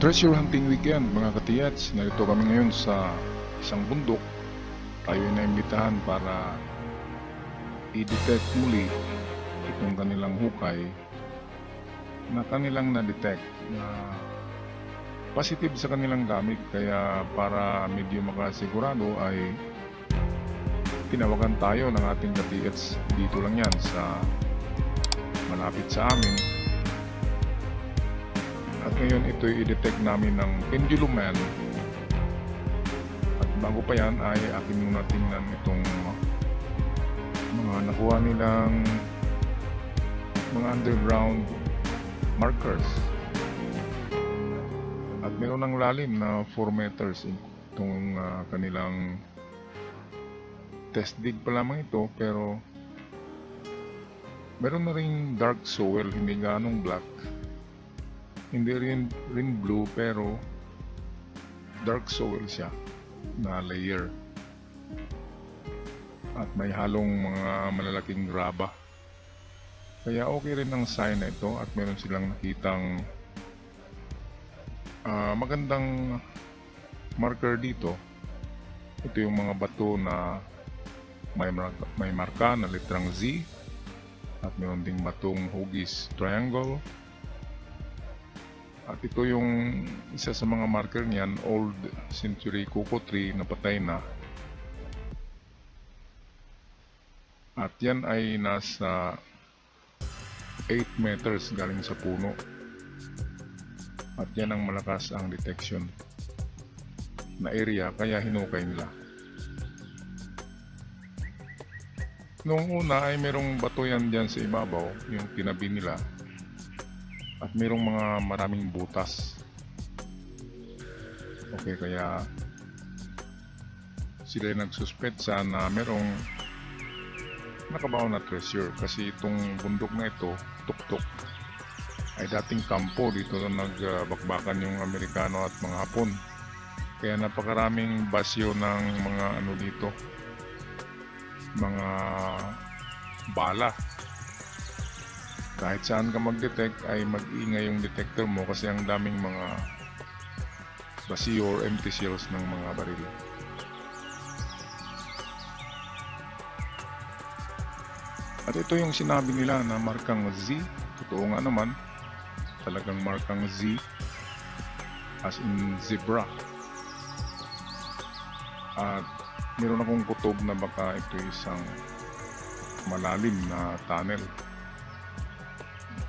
Treasure hunting weekend mga katiyats, narito kami ngayon sa isang bundok. Tayo ay naimbitahan para i-detect muli itong kanilang hukay na kanilang na-detect na positive sa kanilang gamit. Kaya para medyo makasigurado ay tinawagan tayo ng ating katiyats. Dito lang yan sa malapit sa amin. At ngayon ito i-detect namin ng Pendulum Man. At bago pa yan ay akin muna tingnan itong mga nakuha nilang mga underground markers. At meron ng lalim na 4 meters itong kanilang test dig pa lamang ito, pero meron na ring dark soil, hindi ganong black. Hindi rin blue, pero dark soil siya na layer. At may halong mga malalaking graba. Kaya okay rin ang sign na ito at meron silang nakitang magandang marker dito. Ito yung mga bato na may marka na letrang Z. At meron ding batong hugis triangle. At ito yung isa sa mga marker niyan, old century cocoa tree na patay na. At yan ay nasa 8 meters galing sa puno. At yan ang malakas ang detection na area, kaya hinukay nila. Noong una ay merong bato yan dyan sa ibabaw, yung tinabi nila. At mayroong mga maraming butas. Okay, kaya sila nagsuspetsa na merong nakabaon na treasure. Kasi itong bundok na ito, tuktok, ay dating kampo. Dito na nagbakbakan yung Amerikano at mga Hapon. Kaya napakaraming basyo ng mga dito, mga bala. Kahit saan ka mag-detect ay mag-ingay yung detector mo kasi ang daming mga basiyo or empty shells ng mga baril. At ito yung sinabi nila na markang Z. Totoo nga naman, talagang markang Z, as in zebra. At meron akong kutob na baka ito isang malalim na tunnel.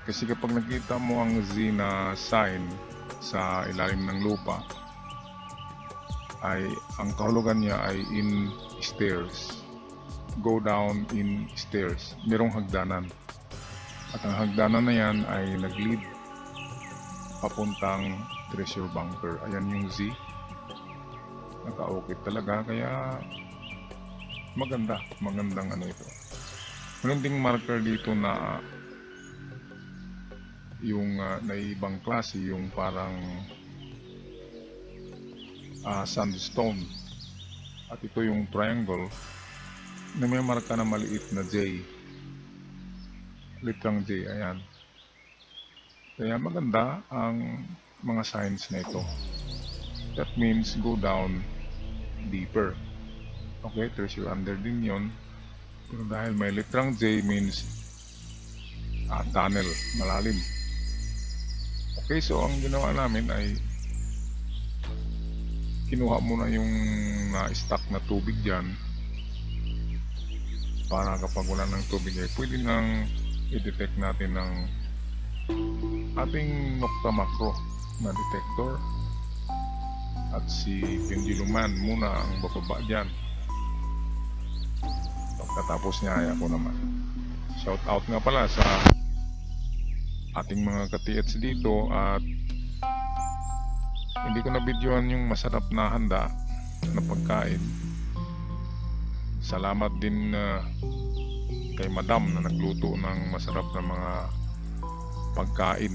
Kasi kapag nakita mo ang Z na sign sa ilalim ng lupa, ay ang kahulugan niya ay in stairs. Go down in stairs. Merong hagdanan. At ang hagdanan na yan ay nag-lead papuntang treasure bunker. Ayan yung Z. Naka-okay talaga, kaya magandang ito. Meron ding marker dito na yung naibang klase, yung parang sandstone. At ito yung triangle na may marka na maliit na J, litrang J. Ayan, kaya maganda ang mga signs na ito. That means go down deeper. Okay, treasure under din yun, pero dahil may litrang J means tunnel, malalim. Okay, so ang ginawa namin ay kinuha muna yung na-stock na tubig dyan para kapag wala ng tubig ay pwede nang i-detect natin ng ating Nokta Macro na detector. At si Pendulum Man muna ang bababa dyan. Pagkatapos niya ay ako naman. Shout out nga pala sa ating mga katiyats dito, at hindi ko na videoan yung masarap na handa na pagkain. Salamat din kay Madam na nagluto ng masarap na mga pagkain.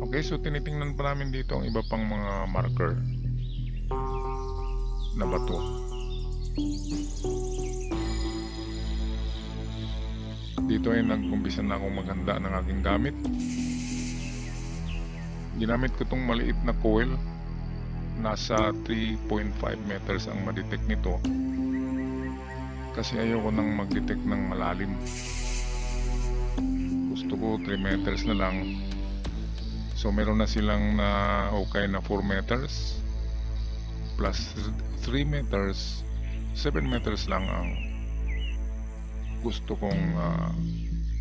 Okay, so tinitingnan pa namin dito ang iba pang mga marker na bato. dito ay nag-umpisa na akong maghanda ng aking gamit. Ginamit ko tong maliit na coil. Nasa 3.5 meters ang ma-detect nito. Kasi ayoko nang mag-detect ng malalim. Gusto ko 3 meters na lang. So meron na silang na okay na 4 meters plus 3 meters, 7 meters lang ang gusto kong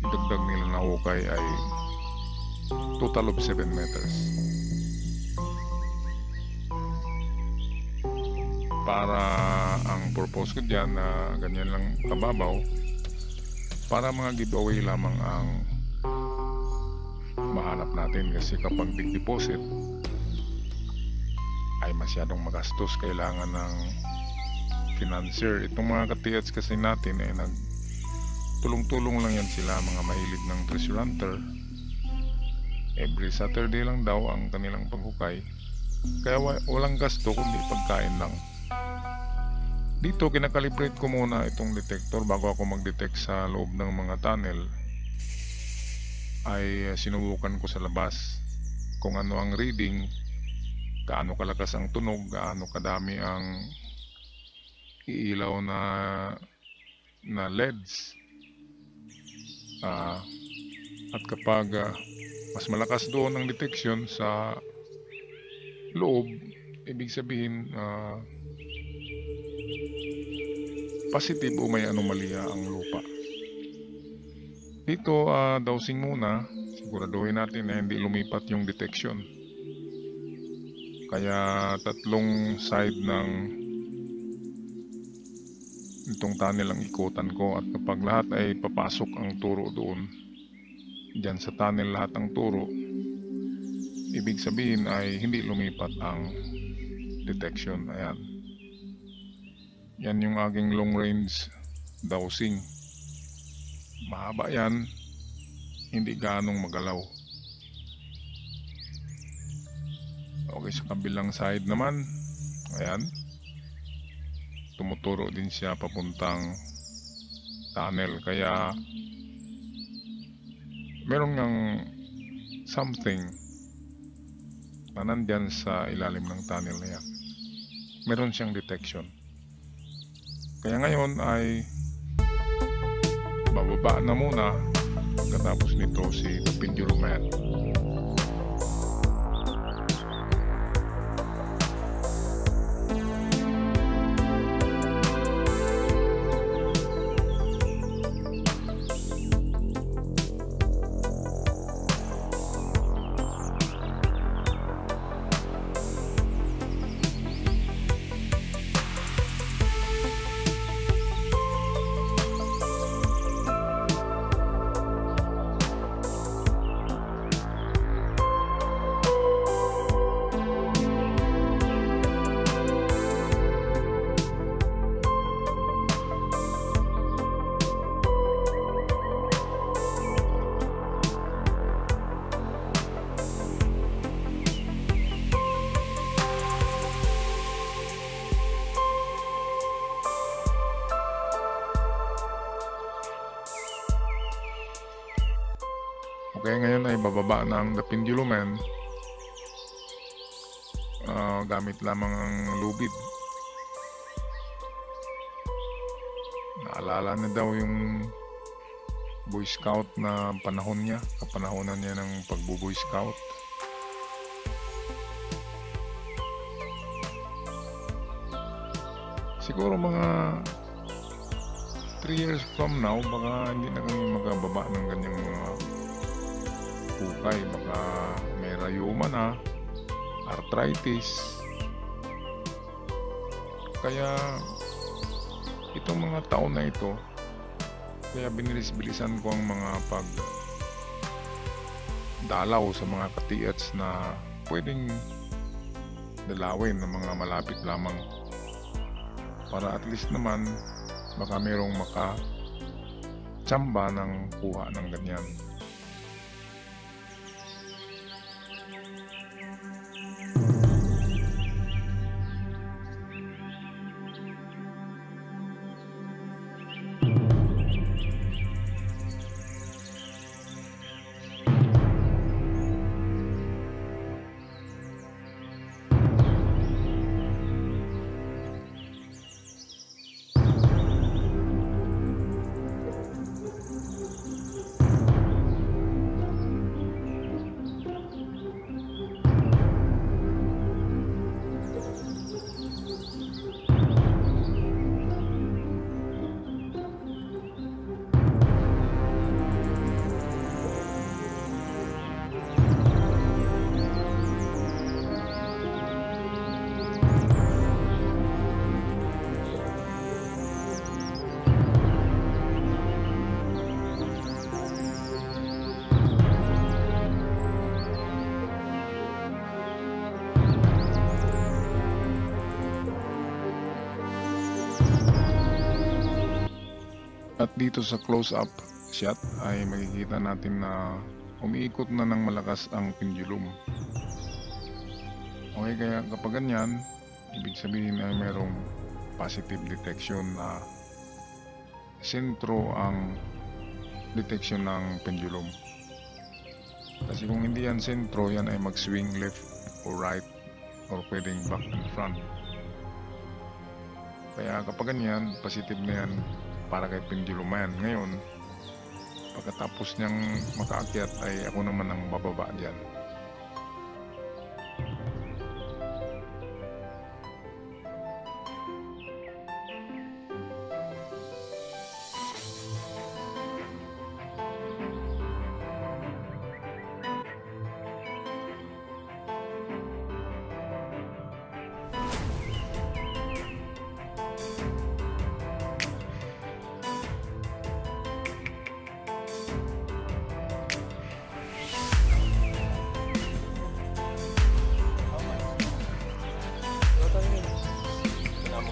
idagdag nila na okay, ay total of 7 meters. Para ang purpose ko dyan na ganyan lang kababaw, para mga giveaway lamang ang mahanap natin. Kasi kapag big deposit ay masyadong magastos, kailangan ng financier. Itong mga ka-TH kasi natin ay nagtulong-tulong lang yan sila, mga mahilig ng treasure hunter. Every Saturday lang daw ang kanilang paghukay, kaya walang gasto kundi pagkain lang. Dito kinakalibrate ko muna itong detector bago ako mag-detect sa loob ng mga tunnel. Ay sinubukan ko sa labas kung ano ang reading, gaano kalakas ang tunog, gaano kadami ang iilaw na LEDs. At kapag mas malakas doon ang detection sa loob, ibig sabihin positive o may anomalya ang lupa. Dito dowsing muna, siguraduhin natin na hindi lumipat yung detection. Kaya 3 side ng itong tunnel ang ikutan ko, at kapag lahat ay papasok ang turo doon, dyan sa tunnel lahat ang turo, ibig sabihin ay hindi lumipat ang detection. Ayan, yan yung aking long range dowsing. Mahaba yan, hindi ganong magalaw. Okay, sa kabilang side naman, ayan, tumuturo din siya papuntang tunnel. Kaya meron ngang something na nandyan sa ilalim ng tunnel na yan. Meron siyang detection. Kaya ngayon ay bababa na muna pagkatapos nito si Pendulum Man. Okay, ngayon ay bababa ng The Pendulum Man. Gamit lamang ang lubid. Naalala na daw yung Boy Scout na panahon niya, kapanahonan niya ng pagbo-Boy Scout. Siguro mga 3 years from now, baka hindi na kami magababa ng ganyang mga hukay. Baka may rayuma na, arthritis. Kaya itong mga taon na ito, kaya binilis-bilisan ko ang mga pagdalaw sa mga ka-TH na pwedeng dalawin ng mga malapit lamang, para at least naman baka mayroong makatsamba ng kuha ng ganyan. At dito sa close-up shot ay makikita natin na umiikot na ng malakas ang pendulum. Okay, kaya kapag ganyan, ibig sabihin ay merong positive detection na sentro ang detection ng pendulum. Kasi kung hindi yan sentro, yan ay mag-swing left or right or pwedeng back and front. Kaya kapag ganyan, positive na yan para kay pendulum yan. Ngayon, pagkatapos niyang makaakyat ay ako naman ang bababa dyan.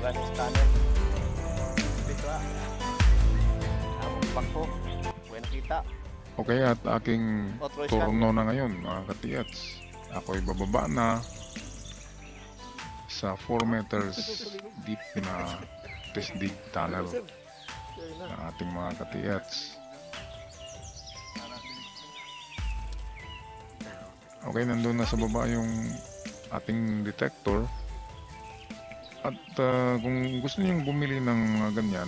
Scanner dito bangko buwan kita. Okay, at aking turno na ngayon mga katiyats. Ako'y bababa na sa 4 meters deep na test dig tunnel ng ating mga katiyats. Okay, nandun na sa baba yung ating detector. At kung gusto niyong bumili ng mga ganyan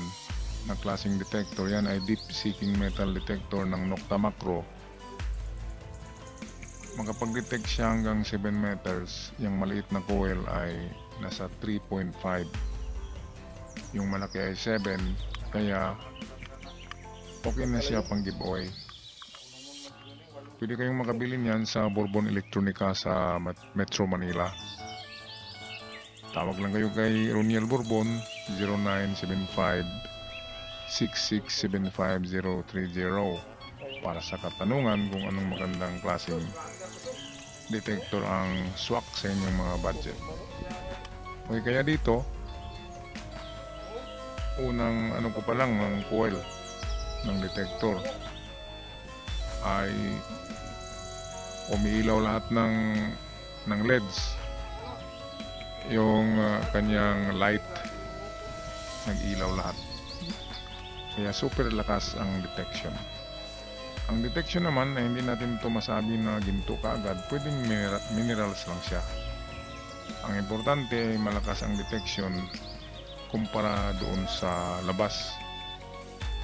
na klaseng detector, yan ay deep seeking metal detector ng Nokta Macro. Makapag-detect siya hanggang 7 meters. Yung maliit na coil ay nasa 3.5. Yung malaki ay 7. Kaya okay na siya pang giveaway. Pwede kayong makabili niyan sa Bourbon Electronica sa Metro Manila. Tawag lang kayo kay Roniel Bourbon 0975-6675-030 para sa katanungan kung anong magandang klaseng detector ang swak sa inyong mga budget. Okay, kaya dito unang ano ko pa lang ng coil ng detector ay umiilaw lahat ng LEDs. Yung kanyang light nag-ilaw lahat, kaya super lakas ang detection. Ang detection naman ay hindi natin ito masabi na ginto kaagad, pwedeng minerals lang siya. Ang importante ay malakas ang detection kumpara doon sa labas.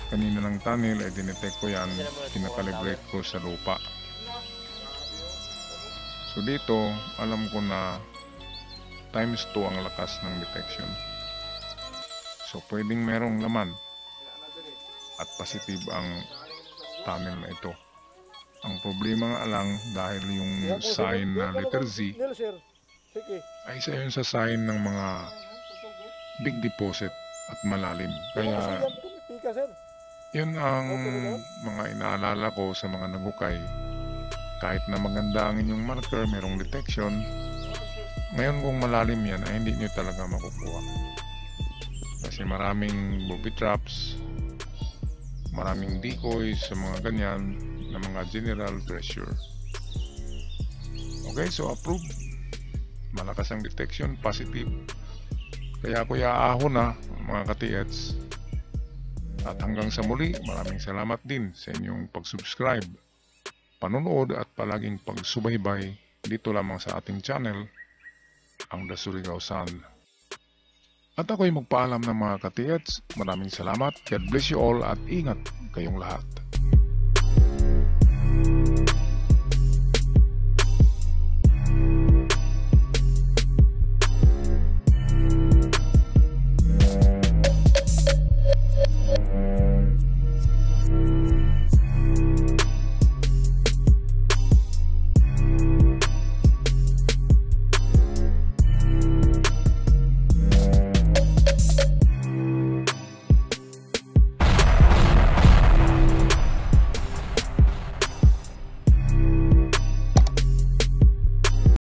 Kanina ng tunnel ay dinetect ko yan, kinakalibrate ko sa lupa. So dito alam ko na times 2 ang lakas ng detection. So pwedeng merong laman at positive ang tunnel na ito. Ang problema nga lang dahil yung sign na letter Z ay isa yun sa sign ng mga big deposit at malalim. Kaya yun ang mga inaalala ko sa mga naghukay. Kahit na maganda ang inyong marker, merong detection, ngayon kung malalim yan ay hindi nyo talaga makukuha. Kasi maraming booby traps, maraming decoys sa mga ganyan na mga general pressure. Okay, so approved. Malakas ang detection, positive. Kaya ako iaahon na mga katiyats. At hanggang sa muli, maraming salamat din sa inyong pag-subscribe, panonood at palaging pagsubaybay dito lamang sa ating channel, ang The Surigao Sun. At ako'y magpaalam ng mga katiyats. Maraming salamat. God bless you all at ingat kayong lahat.